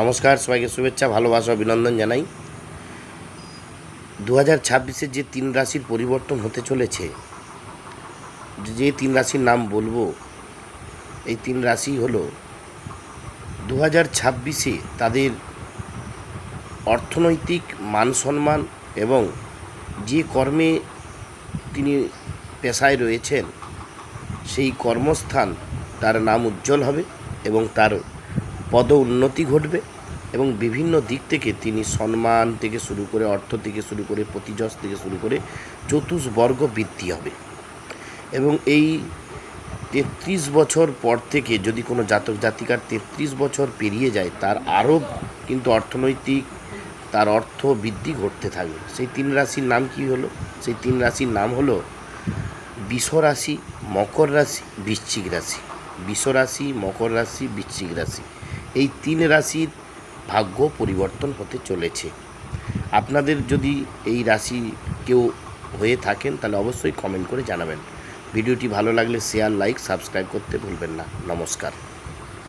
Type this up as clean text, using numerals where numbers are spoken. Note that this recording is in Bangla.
নমস্কার, সবাইকে শুভেচ্ছা, ভালোবাসা, অভিনন্দন জানাই। 2026-এ যে 3 রাশির পরিবর্তন হতে চলেছে, যে 3 রাশির নাম বলবো, এই 3 রাশি হলো 2026-এ তাদের অর্থনৈতিক মান সম্মান এবং যে কর্মে তিনি পেশায় রয়েছেন সেই কর্মস্থান তার নাম উজ্জ্বল হবে এবং তার পদ উন্নতি ঘটবে এবং বিভিন্ন দিক থেকে তিনি সম্মান থেকে শুরু করে, অর্থ থেকে শুরু করে, প্রতিযশ থেকে শুরু করে চতুষ্বর্গ বৃদ্ধি হবে। এবং এই 33 বছর পর থেকে যদি কোনো জাতক জাতিকার 33 বছর পেরিয়ে যায়, তার আরও কিন্তু অর্থনৈতিক তার অর্থ বৃদ্ধি ঘটতে থাকবে। সেই 3 রাশির নাম কি হলো? সেই 3 রাশির নাম হলো বৃষ রাশি, মকর রাশি, বৃশ্চিক রাশি। বৃষ রাশি, মকর রাশি, বৃশ্চিক রাশি, এই 3 রাশির ভাগ্য পরিবর্তন হতে চলেছে। আপনাদের যদি এই রাশি কেউ হয়ে থাকেন তাহলে অবশ্যই কমেন্ট করে জানাবেন। ভিডিওটি ভালো লাগলে শেয়ার, লাইক, সাবস্ক্রাইব করতে ভুলবেন না। নমস্কার।